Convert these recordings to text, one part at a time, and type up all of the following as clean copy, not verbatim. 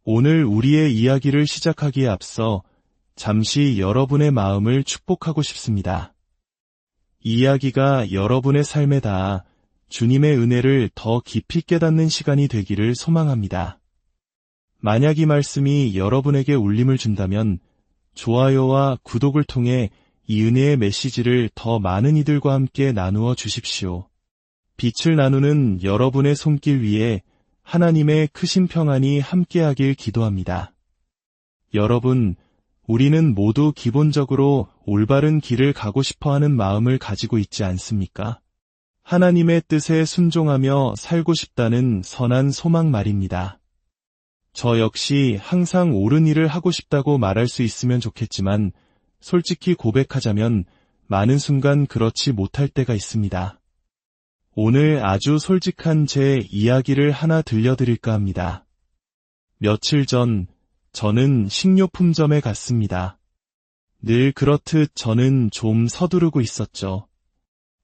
오늘 우리의 이야기를 시작하기에 앞서 잠시 여러분의 마음을 축복하고 싶습니다. 이 이야기가 여러분의 삶에 닿아 주님의 은혜를 더 깊이 깨닫는 시간이 되기를 소망합니다. 만약 이 말씀이 여러분에게 울림을 준다면 좋아요와 구독을 통해 이 은혜의 메시지를 더 많은 이들과 함께 나누어 주십시오. 빛을 나누는 여러분의 손길 위에 하나님의 크신 평안이 함께하길 기도합니다. 여러분, 우리는 모두 기본적으로 올바른 길을 가고 싶어하는 마음을 가지고 있지 않습니까? 하나님의 뜻에 순종하며 살고 싶다는 선한 소망 말입니다. 저 역시 항상 옳은 일을 하고 싶다고 말할 수 있으면 좋겠지만 솔직히 고백하자면 많은 순간 그렇지 못할 때가 있습니다. 오늘 아주 솔직한 제 이야기를 하나 들려드릴까 합니다. 며칠 전 저는 식료품점에 갔습니다. 늘 그렇듯 저는 좀 서두르고 있었죠.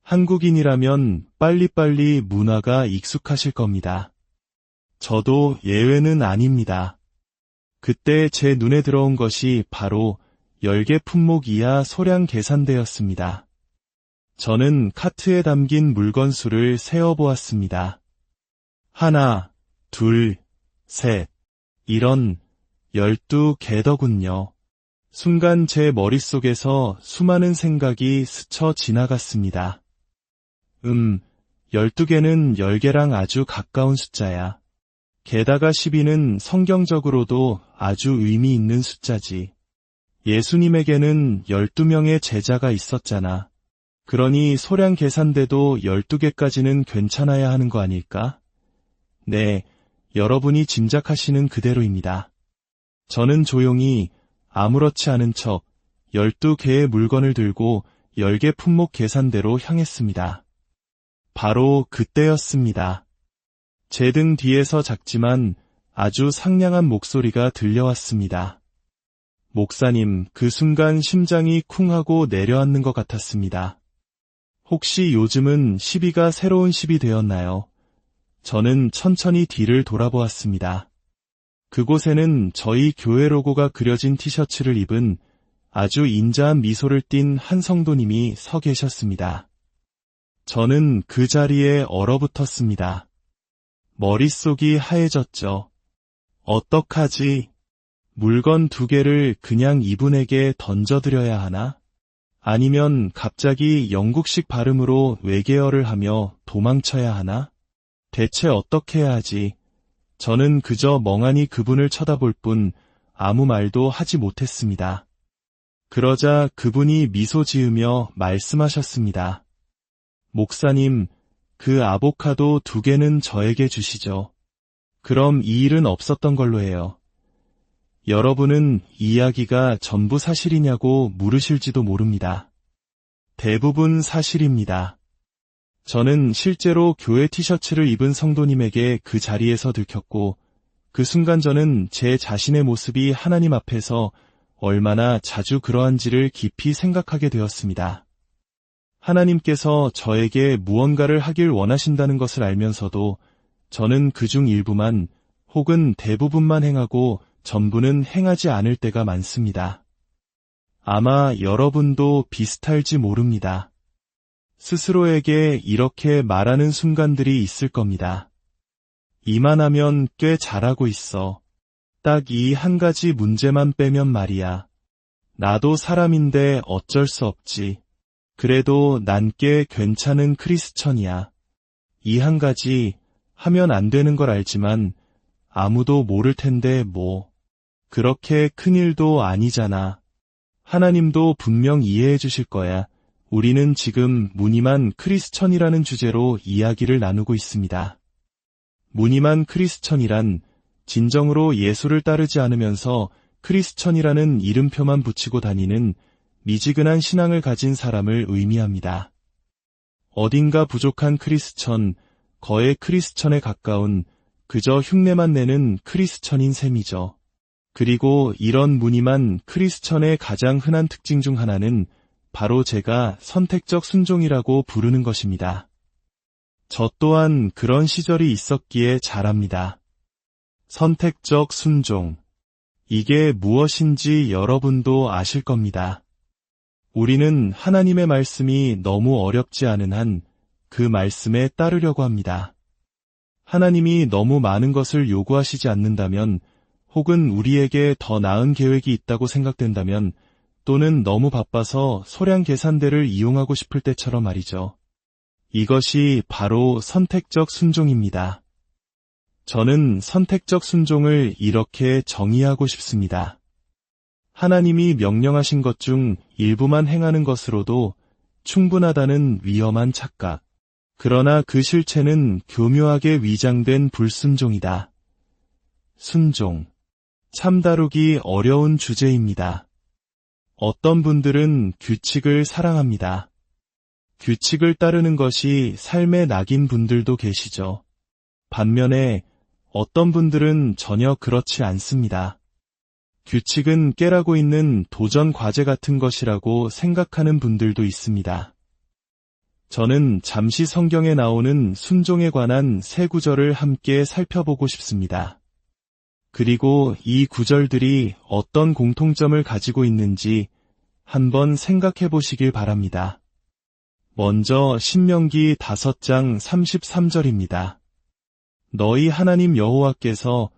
한국인이라면 빨리빨리 문화가 익숙하실 겁니다. 저도 예외는 아닙니다. 그때 제 눈에 들어온 것이 바로 10개 품목 이하 소량 계산대였습니다. 저는 카트에 담긴 물건 수를 세어보았습니다. 하나, 둘, 셋, 이런 12개더군요. 순간 제 머릿속에서 수많은 생각이 스쳐 지나갔습니다. 12개는 10개랑 아주 가까운 숫자야. 게다가 12는 성경적으로도 아주 의미 있는 숫자지. 예수님에게는 12명의 제자가 있었잖아. 그러니 소량 계산돼도 12개까지는 괜찮아야 하는 거 아닐까? 네, 여러분이 짐작하시는 그대로입니다. 저는 조용히 아무렇지 않은 척 12개의 물건을 들고 10개 품목 계산대로 향했습니다. 바로 그때였습니다. 제 등 뒤에서 작지만 아주 상냥한 목소리가 들려왔습니다. 목사님, 그 순간 심장이 쿵 하고 내려앉는 것 같았습니다. 혹시 요즘은 12가 새로운 10이 되었나요? 저는 천천히 뒤를 돌아보았습니다. 그곳에는 저희 교회 로고가 그려진 티셔츠를 입은 아주 인자한 미소를 띤 한 성도님이 서 계셨습니다. 저는 그 자리에 얼어붙었습니다. 머릿속이 하얘졌죠. 어떡하지? 물건 2개를 그냥 이분에게 던져드려야 하나? 아니면 갑자기 영국식 발음으로 외계어를 하며 도망쳐야 하나? 대체 어떻게 해야 하지? 저는 그저 멍하니 그분을 쳐다볼 뿐 아무 말도 하지 못했습니다. 그러자 그분이 미소 지으며 말씀하셨습니다. 목사님, 그 아보카도 2개는 저에게 주시죠. 그럼 이 일은 없었던 걸로 해요. 여러분은 이 이야기가 전부 사실이냐고 물으실지도 모릅니다. 대부분 사실입니다. 저는 실제로 교회 티셔츠를 입은 성도님에게 그 자리에서 들켰고 그 순간 저는 제 자신의 모습이 하나님 앞에서 얼마나 자주 그러한지를 깊이 생각하게 되었습니다. 하나님께서 저에게 무언가를 하길 원하신다는 것을 알면서도 저는 그중 일부만 혹은 대부분만 행하고 전부는 행하지 않을 때가 많습니다. 아마 여러분도 비슷할지 모릅니다. 스스로에게 이렇게 말하는 순간들이 있을 겁니다. 이만하면 꽤 잘하고 있어. 딱 이 한 가지 문제만 빼면 말이야. 나도 사람인데 어쩔 수 없지. 그래도 난 꽤 괜찮은 크리스천이야. 이 한 가지 하면 안 되는 걸 알지만 아무도 모를 텐데 뭐. 그렇게 큰일도 아니잖아. 하나님도 분명 이해해 주실 거야. 우리는 지금 무늬만 크리스천이라는 주제로 이야기를 나누고 있습니다. 무늬만 크리스천이란 진정으로 예수를 따르지 않으면서 크리스천이라는 이름표만 붙이고 다니는 미지근한 신앙을 가진 사람을 의미합니다. 어딘가 부족한 크리스천, 거의 크리스천에 가까운 그저 흉내만 내는 크리스천인 셈이죠. 그리고 이런 무늬만 크리스천의 가장 흔한 특징 중 하나는 바로 제가 선택적 순종이라고 부르는 것입니다. 저 또한 그런 시절이 있었기에 잘 압니다. 선택적 순종. 이게 무엇인지 여러분도 아실 겁니다. 우리는 하나님의 말씀이 너무 어렵지 않은 한 그 말씀에 따르려고 합니다. 하나님이 너무 많은 것을 요구하시지 않는다면, 혹은 우리에게 더 나은 계획이 있다고 생각된다면, 또는 너무 바빠서 소량 계산대를 이용하고 싶을 때처럼 말이죠. 이것이 바로 선택적 순종입니다. 저는 선택적 순종을 이렇게 정의하고 싶습니다. 하나님이 명령하신 것 중 일부만 행하는 것으로도 충분하다는 위험한 착각. 그러나 그 실체는 교묘하게 위장된 불순종이다. 순종. 참 다루기 어려운 주제입니다. 어떤 분들은 규칙을 사랑합니다. 규칙을 따르는 것이 삶의 낙인 분들도 계시죠. 반면에 어떤 분들은 전혀 그렇지 않습니다. 규칙은 깨라고 있는 도전 과제 같은 것이라고 생각하는 분들도 있습니다. 저는 잠시 성경에 나오는 순종에 관한 세 구절을 함께 살펴보고 싶습니다. 그리고 이 구절들이 어떤 공통점을 가지고 있는지 한번 생각해 보시길 바랍니다. 먼저 신명기 5장 33절입니다. 너희 하나님 여호와께서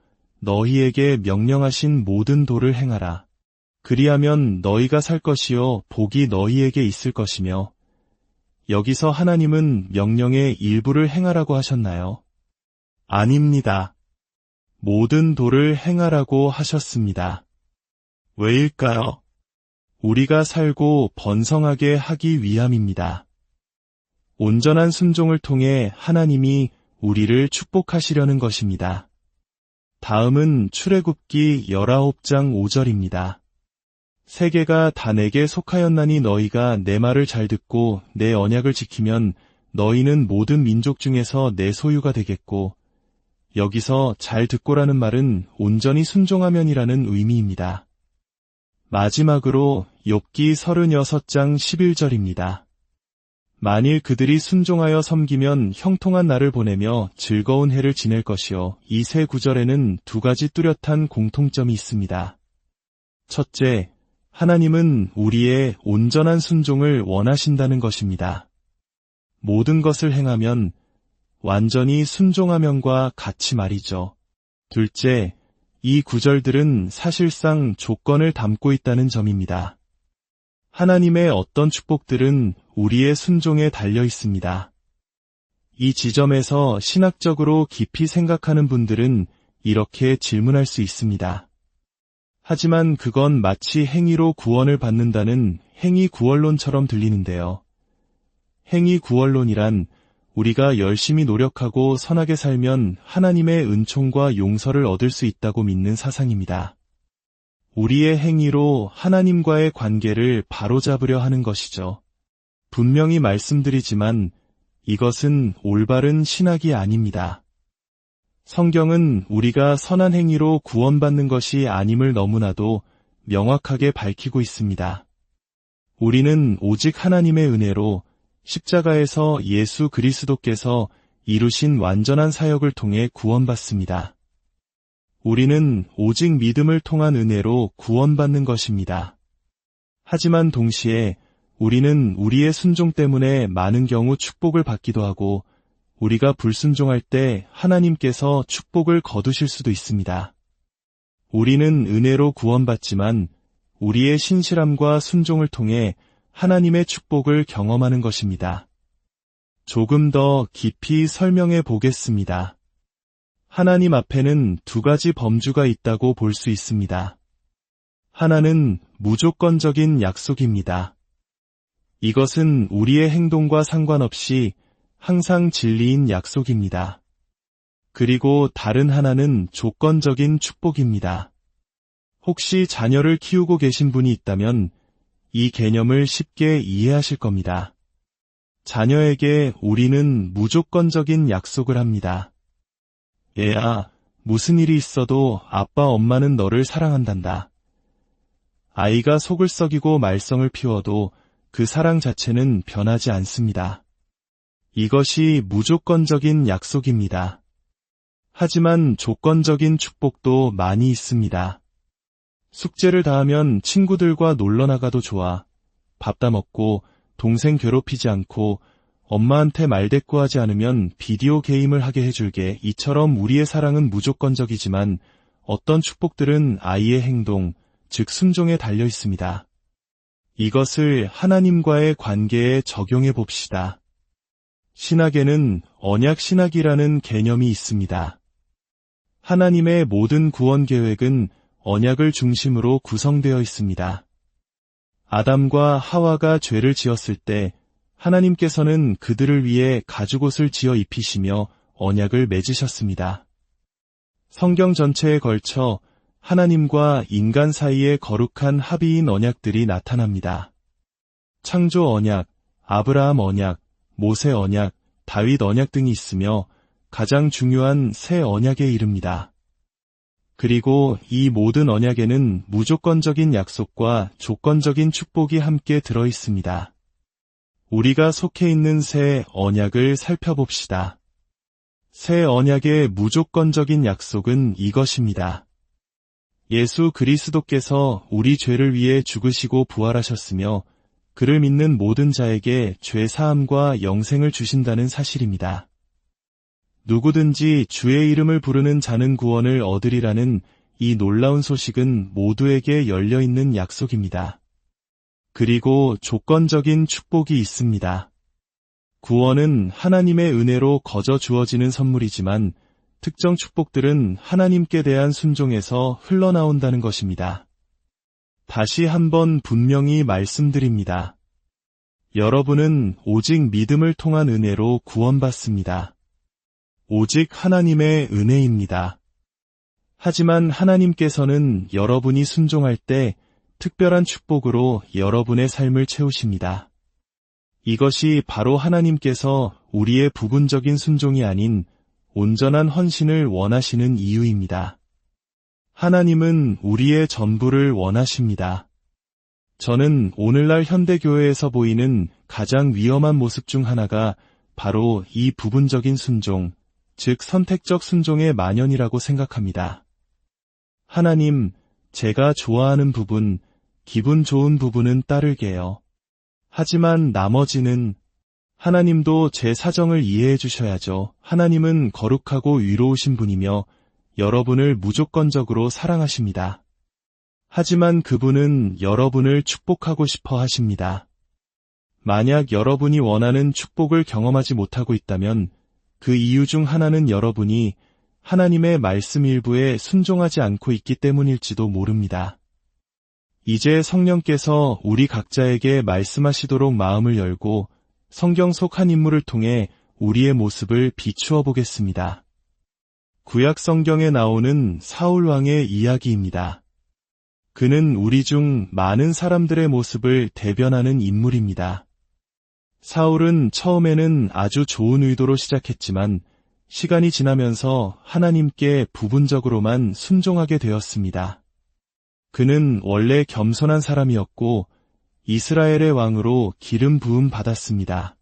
너희에게 명령하신 모든 도를 행하라. 그리하면 너희가 살 것이요 복이 너희에게 있을 것이며. 여기서 하나님은 명령의 일부를 행하라고 하셨나요? 아닙니다. 모든 도를 행하라고 하셨습니다. 왜일까요? 우리가 살고 번성하게 하기 위함입니다. 온전한 순종을 통해 하나님이 우리를 축복하시려는 것입니다. 다음은 출애굽기 19장 5절입니다. 세계가 다 내게 속하였나니 너희가 내 말을 잘 듣고 내 언약을 지키면 너희는 모든 민족 중에서 내 소유가 되겠고, 여기서 잘 듣고라는 말은 온전히 순종하면이라는 의미입니다. 마지막으로 욥기 36장 11절입니다. 만일 그들이 순종하여 섬기면 형통한 날을 보내며 즐거운 해를 지낼 것이요. 이 세 구절에는 두 가지 뚜렷한 공통점이 있습니다. 첫째, 하나님은 우리의 온전한 순종을 원하신다는 것입니다. 모든 것을 행하면, 완전히 순종하면과 같이 말이죠. 둘째, 이 구절들은 사실상 조건을 담고 있다는 점입니다. 하나님의 어떤 축복들은 우리의 순종에 달려 있습니다. 이 지점에서 신학적으로 깊이 생각하는 분들은 이렇게 질문할 수 있습니다. 하지만 그건 마치 행위로 구원을 받는다는 행위 구원론처럼 들리는데요. 행위 구원론이란 우리가 열심히 노력하고 선하게 살면 하나님의 은총과 용서를 얻을 수 있다고 믿는 사상입니다. 우리의 행위로 하나님과의 관계를 바로잡으려 하는 것이죠. 분명히 말씀드리지만 이것은 올바른 신학이 아닙니다. 성경은 우리가 선한 행위로 구원받는 것이 아님을 너무나도 명확하게 밝히고 있습니다. 우리는 오직 하나님의 은혜로 십자가에서 예수 그리스도께서 이루신 완전한 사역을 통해 구원받습니다. 우리는 오직 믿음을 통한 은혜로 구원받는 것입니다. 하지만 동시에 우리는 우리의 순종 때문에 많은 경우 축복을 받기도 하고, 우리가 불순종할 때 하나님께서 축복을 거두실 수도 있습니다. 우리는 은혜로 구원받지만 우리의 신실함과 순종을 통해 하나님의 축복을 경험하는 것입니다. 조금 더 깊이 설명해 보겠습니다. 하나님 앞에는 두 가지 범주가 있다고 볼 수 있습니다. 하나는 무조건적인 약속입니다. 이것은 우리의 행동과 상관없이 항상 진리인 약속입니다. 그리고 다른 하나는 조건적인 축복입니다. 혹시 자녀를 키우고 계신 분이 있다면 이 개념을 쉽게 이해하실 겁니다. 자녀에게 우리는 무조건적인 약속을 합니다. 얘야, 무슨 일이 있어도 아빠 엄마는 너를 사랑한단다. 아이가 속을 썩이고 말썽을 피워도 그 사랑 자체는 변하지 않습니다. 이것이 무조건적인 약속입니다. 하지만 조건적인 축복도 많이 있습니다. 숙제를 다 하면 친구들과 놀러 나가도 좋아. 밥 다 먹고 동생 괴롭히지 않고 엄마한테 말대꾸하지 않으면 비디오 게임을 하게 해줄게. 이처럼 우리의 사랑은 무조건적이지만 어떤 축복들은 아이의 행동, 즉 순종에 달려 있습니다. 이것을 하나님과의 관계에 적용해 봅시다. 신학에는 언약 신학이라는 개념이 있습니다. 하나님의 모든 구원 계획은 언약을 중심으로 구성되어 있습니다. 아담과 하와가 죄를 지었을 때 하나님께서는 그들을 위해 가죽옷을 지어 입히시며 언약을 맺으셨습니다. 성경 전체에 걸쳐 하나님과 인간 사이의 거룩한 합의인 언약들이 나타납니다. 창조 언약, 아브라함 언약, 모세 언약, 다윗 언약 등이 있으며 가장 중요한 새 언약에 이릅니다. 그리고 이 모든 언약에는 무조건적인 약속과 조건적인 축복이 함께 들어 있습니다. 우리가 속해 있는 새 언약을 살펴봅시다. 새 언약의 무조건적인 약속은 이것입니다. 예수 그리스도께서 우리 죄를 위해 죽으시고 부활하셨으며 그를 믿는 모든 자에게 죄 사함과 영생을 주신다는 사실입니다. 누구든지 주의 이름을 부르는 자는 구원을 얻으리라는 이 놀라운 소식은 모두에게 열려있는 약속입니다. 그리고 조건적인 축복이 있습니다. 구원은 하나님의 은혜로 거저 주어지는 선물이지만 특정 축복들은 하나님께 대한 순종에서 흘러나온다는 것입니다. 다시 한번 분명히 말씀드립니다. 여러분은 오직 믿음을 통한 은혜로 구원받습니다. 오직 하나님의 은혜입니다. 하지만 하나님께서는 여러분이 순종할 때 특별한 축복으로 여러분의 삶을 채우십니다. 이것이 바로 하나님께서 우리의 부분적인 순종이 아닌 온전한 헌신을 원하시는 이유입니다. 하나님은 우리의 전부를 원하십니다. 저는 오늘날 현대교회에서 보이는 가장 위험한 모습 중 하나가 바로 이 부분적인 순종, 즉 선택적 순종의 만연이라고 생각합니다. 하나님, 제가 좋아하는 부분, 기분 좋은 부분은 따를게요. 하지만 나머지는 하나님도 제 사정을 이해해 주셔야죠. 하나님은 거룩하고 위로우신 분이며 여러분을 무조건적으로 사랑하십니다. 하지만 그분은 여러분을 축복하고 싶어 하십니다. 만약 여러분이 원하는 축복을 경험하지 못하고 있다면 그 이유 중 하나는 여러분이 하나님의 말씀 일부에 순종하지 않고 있기 때문일지도 모릅니다. 이제 성령께서 우리 각자에게 말씀하시도록 마음을 열고 성경 속 한 인물을 통해 우리의 모습을 비추어 보겠습니다. 구약 성경에 나오는 사울 왕의 이야기입니다. 그는 우리 중 많은 사람들의 모습을 대변하는 인물입니다. 사울은 처음에는 아주 좋은 의도로 시작했지만 시간이 지나면서 하나님께 부분적으로만 순종하게 되었습니다. 그는 원래 겸손한 사람이었고 이스라엘의 왕으로 기름 부음 받았습니다.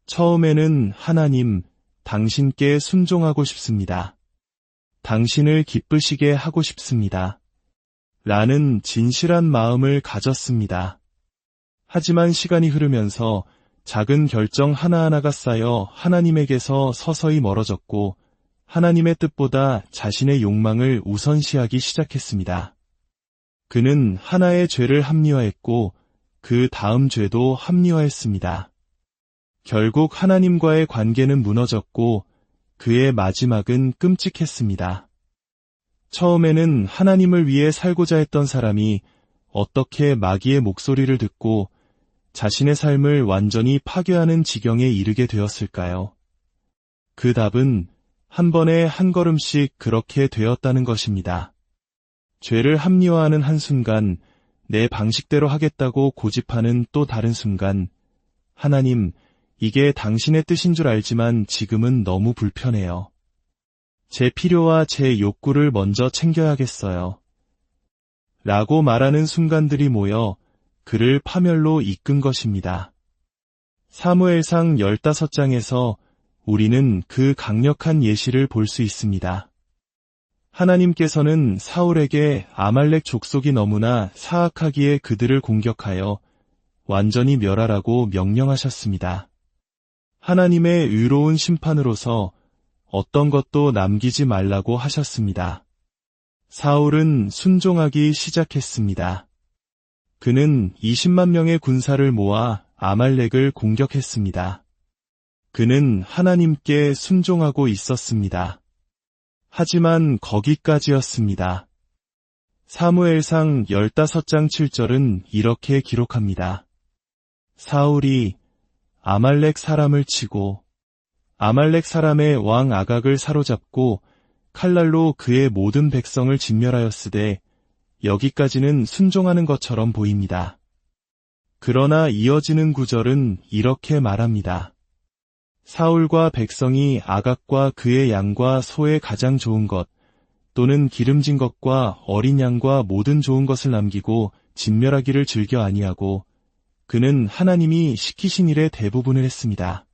처음에는 하나님, 당신께 순종하고 싶습니다. 당신을 기쁘시게 하고 싶습니다. 라는 진실한 마음을 가졌습니다. 하지만 시간이 흐르면서 작은 결정 하나하나가 쌓여 하나님에게서 서서히 멀어졌고 하나님의 뜻보다 자신의 욕망을 우선시하기 시작했습니다. 그는 하나의 죄를 합리화했고 그 다음 죄도 합리화했습니다. 결국 하나님과의 관계는 무너졌고 그의 마지막은 끔찍했습니다. 처음에는 하나님을 위해 살고자 했던 사람이 어떻게 마귀의 목소리를 듣고 자신의 삶을 완전히 파괴하는 지경에 이르게 되었을까요? 그 답은 한 번에 한 걸음씩 그렇게 되었다는 것입니다. 죄를 합리화하는 한순간, 내 방식대로 하겠다고 고집하는 또 다른 순간, 하나님, 이게 당신의 뜻인 줄 알지만 지금은 너무 불편해요. 제 필요와 제 욕구를 먼저 챙겨야겠어요. 라고 말하는 순간들이 모여 그를 파멸로 이끈 것입니다. 사무엘상 15장에서 우리는 그 강력한 예시를 볼 수 있습니다. 하나님께서는 사울에게 아말렉 족속이 너무나 사악하기에 그들을 공격하여 완전히 멸하라고 명령하셨습니다. 하나님의 의로운 심판으로서 어떤 것도 남기지 말라고 하셨습니다. 사울은 순종하기 시작했습니다. 그는 20만 명의 군사를 모아 아말렉을 공격했습니다. 그는 하나님께 순종하고 있었습니다. 하지만 거기까지였습니다. 사무엘상 15장 7절은 이렇게 기록합니다. 사울이 아말렉 사람을 치고 아말렉 사람의 왕 아각을 사로잡고 칼날로 그의 모든 백성을 진멸하였으되 여기까지는 순종하는 것처럼 보입니다. 그러나 이어지는 구절은 이렇게 말합니다. 사울과 백성이 아각과 그의 양과 소의 가장 좋은 것 또는 기름진 것과 어린 양과 모든 좋은 것을 남기고 진멸하기를 즐겨 아니하고 그는 하나님이 시키신 일의 대부분을 했습니다.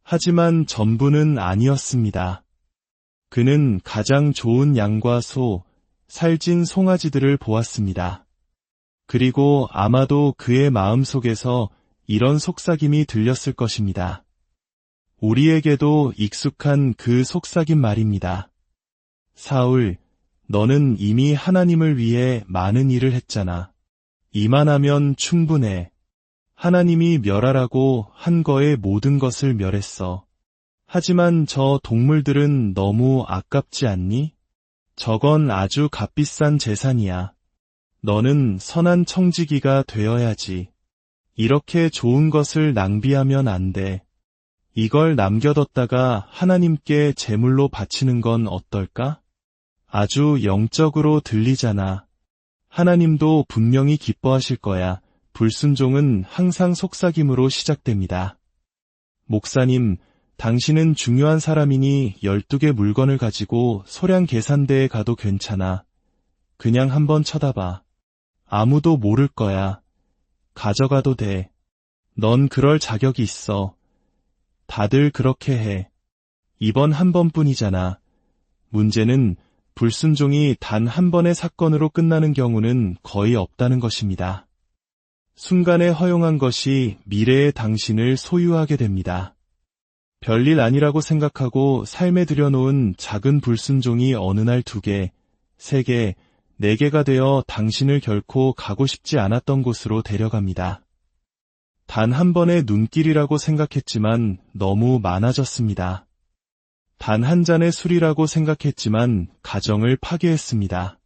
하지만 전부는 아니었습니다. 그는 가장 좋은 양과 소, 살찐 송아지들을 보았습니다. 그리고 아마도 그의 마음속에서 이런 속삭임이 들렸을 것입니다. 우리에게도 익숙한 그 속삭임 말입니다. 사울, 너는 이미 하나님을 위해 많은 일을 했잖아. 이만하면 충분해. 하나님이 멸하라고 한 거의 모든 것을 멸했어. 하지만 저 동물들은 너무 아깝지 않니? 저건 아주 값비싼 재산이야. 너는 선한 청지기가 되어야지. 이렇게 좋은 것을 낭비하면 안 돼. 이걸 남겨뒀다가 하나님께 제물로 바치는 건 어떨까? 아주 영적으로 들리잖아. 하나님도 분명히 기뻐하실 거야. 불순종은 항상 속삭임으로 시작됩니다. 목사님, 당신은 중요한 사람이니 12개 물건을 가지고 소량 계산대에 가도 괜찮아. 그냥 한번 쳐다봐. 아무도 모를 거야. 가져가도 돼. 넌 그럴 자격이 있어. 다들 그렇게 해. 이번 한 번뿐이잖아. 문제는 불순종이 단 한 번의 사건으로 끝나는 경우는 거의 없다는 것입니다. 순간에 허용한 것이 미래의 당신을 소유하게 됩니다. 별일 아니라고 생각하고 삶에 들여놓은 작은 불순종이 어느 날 2개, 3개, 4개가 되어 당신을 결코 가고 싶지 않았던 곳으로 데려갑니다. 단 한 번의 눈길이라고 생각했지만 너무 많아졌습니다. 단 한 잔의 술이라고 생각했지만 가정을 파괴했습니다.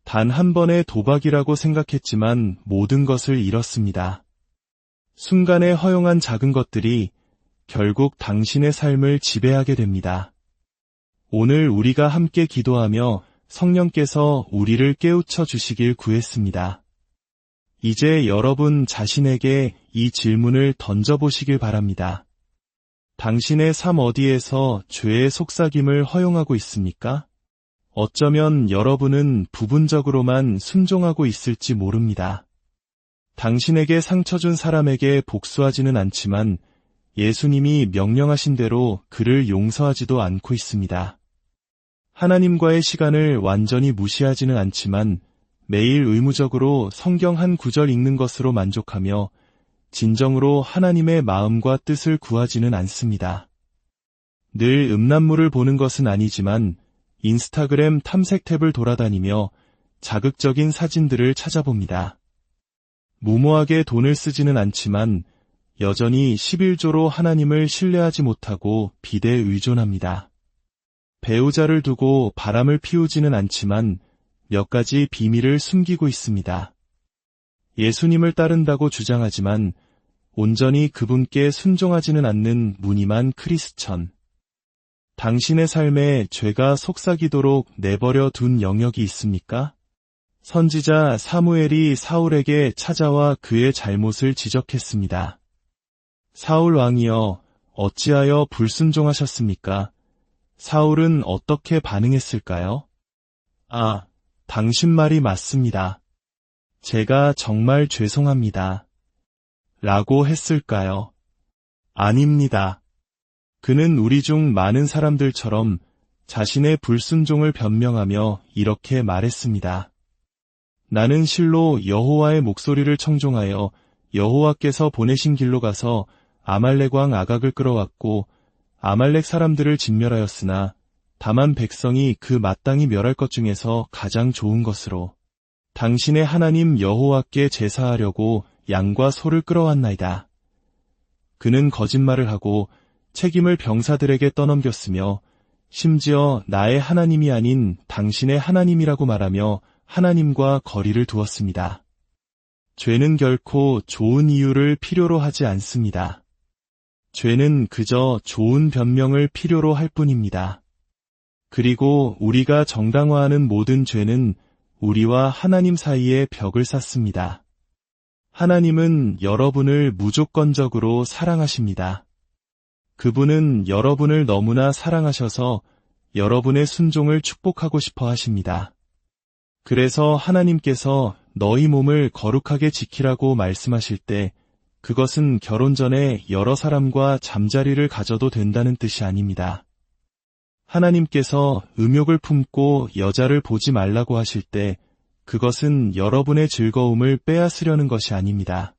단 한 번의 도박이라고 생각했지만 모든 것을 잃었습니다. 순간에 허용한 작은 것들이 결국 당신의 삶을 지배하게 됩니다. 오늘 우리가 함께 기도하며 성령께서 우리를 깨우쳐 주시길 구했습니다. 이제 여러분 자신에게 이 질문을 던져보시길 바랍니다. 당신의 삶 어디에서 죄의 속삭임을 허용하고 있습니까? 어쩌면 여러분은 부분적으로만 순종하고 있을지 모릅니다. 당신에게 상처 준 사람에게 복수하지는 않지만 예수님이 명령하신 대로 그를 용서하지도 않고 있습니다. 하나님과의 시간을 완전히 무시하지는 않지만 매일 의무적으로 성경 한 구절 읽는 것으로 만족하며 진정으로 하나님의 마음과 뜻을 구하지는 않습니다. 늘 음란물을 보는 것은 아니지만 인스타그램 탐색 탭을 돌아다니며 자극적인 사진들을 찾아봅니다. 무모하게 돈을 쓰지는 않지만 여전히 11조로 하나님을 신뢰하지 못하고 비대에 의존합니다. 배우자를 두고 바람을 피우지는 않지만 몇 가지 비밀을 숨기고 있습니다. 예수님을 따른다고 주장하지만 온전히 그분께 순종하지는 않는 무늬만 크리스천. 당신의 삶에 죄가 속삭이도록 내버려 둔 영역이 있습니까? 선지자 사무엘이 사울에게 찾아와 그의 잘못을 지적했습니다. 사울 왕이여, 어찌하여 불순종하셨습니까? 사울은 어떻게 반응했을까요? 아, 당신 말이 맞습니다. 제가 정말 죄송합니다. 라고 했을까요? 아닙니다. 그는 우리 중 많은 사람들처럼 자신의 불순종을 변명하며 이렇게 말했습니다. 나는 실로 여호와의 목소리를 청종하여 여호와께서 보내신 길로 가서 아말렉 왕 아각을 끌어왔고 아말렉 사람들을 진멸하였으나 다만 백성이 그 마땅히 멸할 것 중에서 가장 좋은 것으로 당신의 하나님 여호와께 제사하려고 양과 소를 끌어왔나이다. 그는 거짓말을 하고 책임을 병사들에게 떠넘겼으며 심지어 나의 하나님이 아닌 당신의 하나님이라고 말하며 하나님과 거리를 두었습니다. 죄는 결코 좋은 이유를 필요로 하지 않습니다. 죄는 그저 좋은 변명을 필요로 할 뿐입니다. 그리고 우리가 정당화하는 모든 죄는 우리와 하나님 사이에 벽을 쌓습니다. 하나님은 여러분을 무조건적으로 사랑하십니다. 그분은 여러분을 너무나 사랑하셔서 여러분의 순종을 축복하고 싶어 하십니다. 그래서 하나님께서 너희 몸을 거룩하게 지키라고 말씀하실 때 그것은 결혼 전에 여러 사람과 잠자리를 가져도 된다는 뜻이 아닙니다. 하나님께서 음욕을 품고 여자를 보지 말라고 하실 때 그것은 여러분의 즐거움을 빼앗으려는 것이 아닙니다.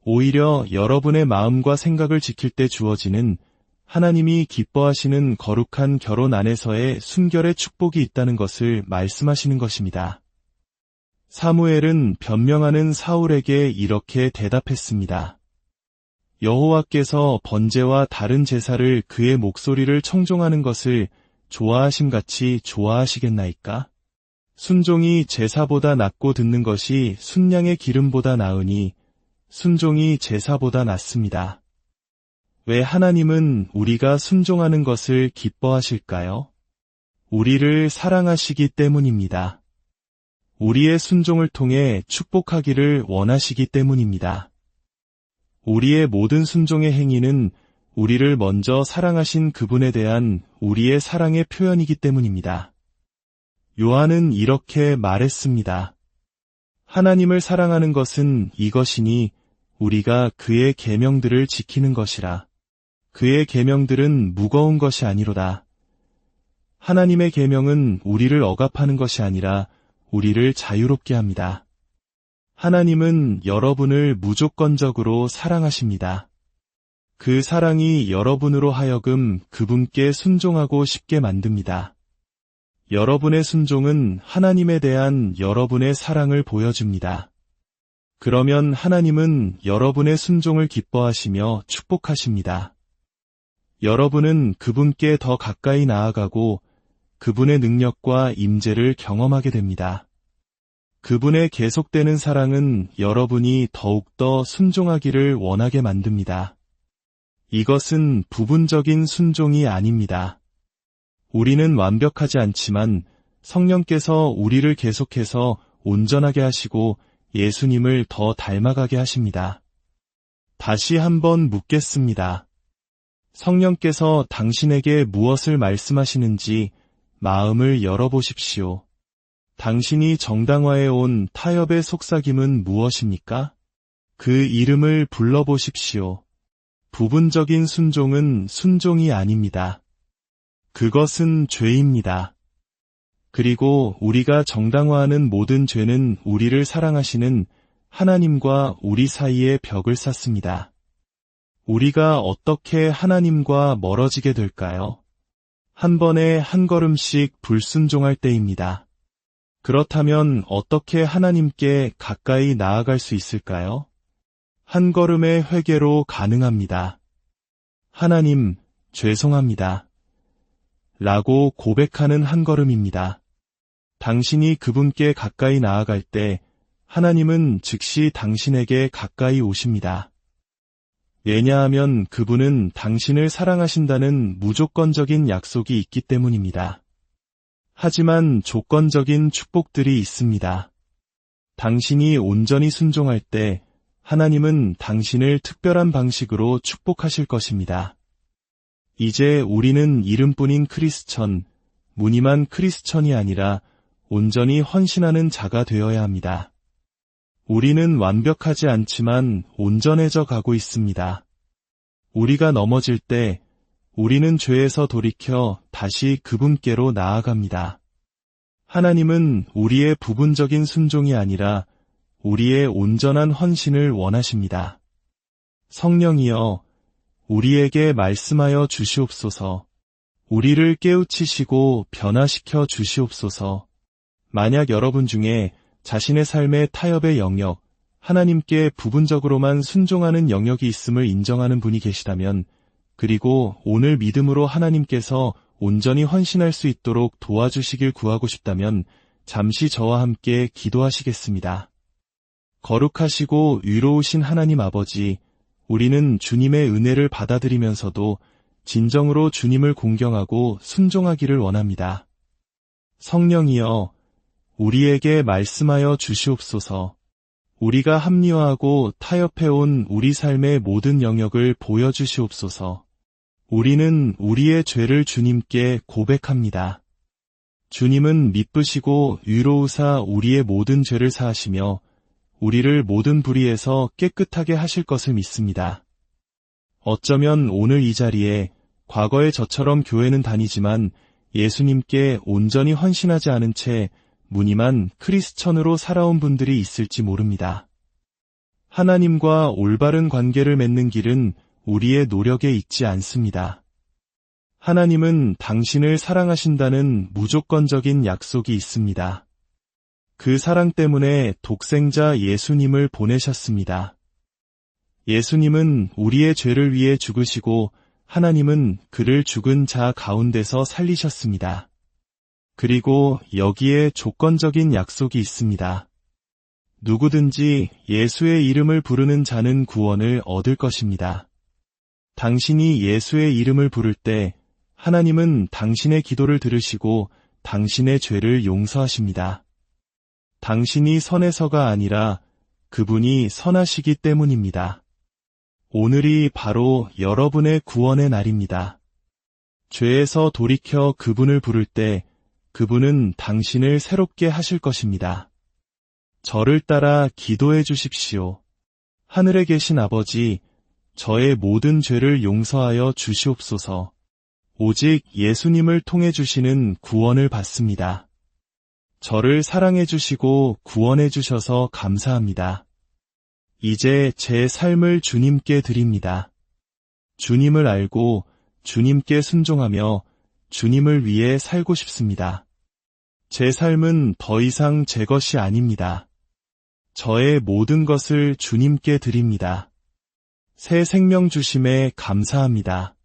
오히려 여러분의 마음과 생각을 지킬 때 주어지는 하나님이 기뻐하시는 거룩한 결혼 안에서의 순결의 축복이 있다는 것을 말씀하시는 것입니다. 사무엘은 변명하는 사울에게 이렇게 대답했습니다. 여호와께서 번제와 다른 제사를 그의 목소리를 청종하는 것을 좋아하심같이 좋아하시겠나이까? 순종이 제사보다 낫고 듣는 것이 순양의 기름보다 나으니 순종이 제사보다 낫습니다. 왜 하나님은 우리가 순종하는 것을 기뻐하실까요? 우리를 사랑하시기 때문입니다. 우리의 순종을 통해 축복하기를 원하시기 때문입니다. 우리의 모든 순종의 행위는 우리를 먼저 사랑하신 그분에 대한 우리의 사랑의 표현이기 때문입니다. 요한은 이렇게 말했습니다. 하나님을 사랑하는 것은 이것이니 우리가 그의 계명들을 지키는 것이라. 그의 계명들은 무거운 것이 아니로다. 하나님의 계명은 우리를 억압하는 것이 아니라 우리를 자유롭게 합니다. 하나님은 여러분을 무조건적으로 사랑하십니다. 그 사랑이 여러분으로 하여금 그분께 순종하고 싶게 만듭니다. 여러분의 순종은 하나님에 대한 여러분의 사랑을 보여줍니다. 그러면 하나님은 여러분의 순종을 기뻐하시며 축복하십니다. 여러분은 그분께 더 가까이 나아가고 그분의 능력과 임재를 경험하게 됩니다. 그분의 계속되는 사랑은 여러분이 더욱더 순종하기를 원하게 만듭니다. 이것은 부분적인 순종이 아닙니다. 우리는 완벽하지 않지만 성령께서 우리를 계속해서 온전하게 하시고 예수님을 더 닮아가게 하십니다. 다시 한번 묻겠습니다. 성령께서 당신에게 무엇을 말씀하시는지 마음을 열어보십시오. 당신이 정당화해 온 타협의 속삭임은 무엇입니까? 그 이름을 불러보십시오. 부분적인 순종은 순종이 아닙니다. 그것은 죄입니다. 그리고 우리가 정당화하는 모든 죄는 우리를 사랑하시는 하나님과 우리 사이에 벽을 쌓습니다. 우리가 어떻게 하나님과 멀어지게 될까요? 한 번에 한 걸음씩 불순종할 때입니다. 그렇다면 어떻게 하나님께 가까이 나아갈 수 있을까요? 한 걸음의 회개로 가능합니다. 하나님, 죄송합니다. 라고 고백하는 한 걸음입니다. 당신이 그분께 가까이 나아갈 때 하나님은 즉시 당신에게 가까이 오십니다. 왜냐하면 그분은 당신을 사랑하신다는 무조건적인 약속이 있기 때문입니다. 하지만 조건적인 축복들이 있습니다. 당신이 온전히 순종할 때 하나님은 당신을 특별한 방식으로 축복하실 것입니다. 이제 우리는 이름뿐인 크리스천, 무늬만 크리스천이 아니라 온전히 헌신하는 자가 되어야 합니다. 우리는 완벽하지 않지만 온전해져 가고 있습니다. 우리가 넘어질 때 우리는 죄에서 돌이켜 다시 그분께로 나아갑니다. 하나님은 우리의 부분적인 순종이 아니라 우리의 온전한 헌신을 원하십니다. 성령이여, 우리에게 말씀하여 주시옵소서. 우리를 깨우치시고 변화시켜 주시옵소서. 만약 여러분 중에 자신의 삶의 타협의 영역, 하나님께 부분적으로만 순종하는 영역이 있음을 인정하는 분이 계시다면, 그리고 오늘 믿음으로 하나님께서 온전히 헌신할 수 있도록 도와주시길 구하고 싶다면 잠시 저와 함께 기도하시겠습니다. 거룩하시고 위로우신 하나님 아버지, 우리는 주님의 은혜를 받아들이면서도 진정으로 주님을 공경하고 순종하기를 원합니다. 성령이여, 우리에게 말씀하여 주시옵소서. 우리가 합리화하고 타협해온 우리 삶의 모든 영역을 보여주시옵소서. 우리는 우리의 죄를 주님께 고백합니다. 주님은 미쁘시고 위로우사 우리의 모든 죄를 사하시며 우리를 모든 불의에서 깨끗하게 하실 것을 믿습니다. 어쩌면 오늘 이 자리에 과거의 저처럼 교회는 다니지만 예수님께 온전히 헌신하지 않은 채 무늬만 크리스천으로 살아온 분들이 있을지 모릅니다. 하나님과 올바른 관계를 맺는 길은 우리의 노력에 있지 않습니다. 하나님은 당신을 사랑하신다는 무조건적인 약속이 있습니다. 그 사랑 때문에 독생자 예수님을 보내셨습니다. 예수님은 우리의 죄를 위해 죽으시고 하나님은 그를 죽은 자 가운데서 살리셨습니다. 그리고 여기에 조건적인 약속이 있습니다. 누구든지 예수의 이름을 부르는 자는 구원을 얻을 것입니다. 당신이 예수의 이름을 부를 때 하나님은 당신의 기도를 들으시고 당신의 죄를 용서하십니다. 당신이 선해서가 아니라 그분이 선하시기 때문입니다. 오늘이 바로 여러분의 구원의 날입니다. 죄에서 돌이켜 그분을 부를 때 그분은 당신을 새롭게 하실 것입니다. 저를 따라 기도해 주십시오. 하늘에 계신 아버지, 저의 모든 죄를 용서하여 주시옵소서. 오직 예수님을 통해 주시는 구원을 받습니다. 저를 사랑해 주시고 구원해 주셔서 감사합니다. 이제 제 삶을 주님께 드립니다. 주님을 알고 주님께 순종하며 주님을 위해 살고 싶습니다. 제 삶은 더 이상 제 것이 아닙니다. 저의 모든 것을 주님께 드립니다. 새 생명 주심에 감사합니다.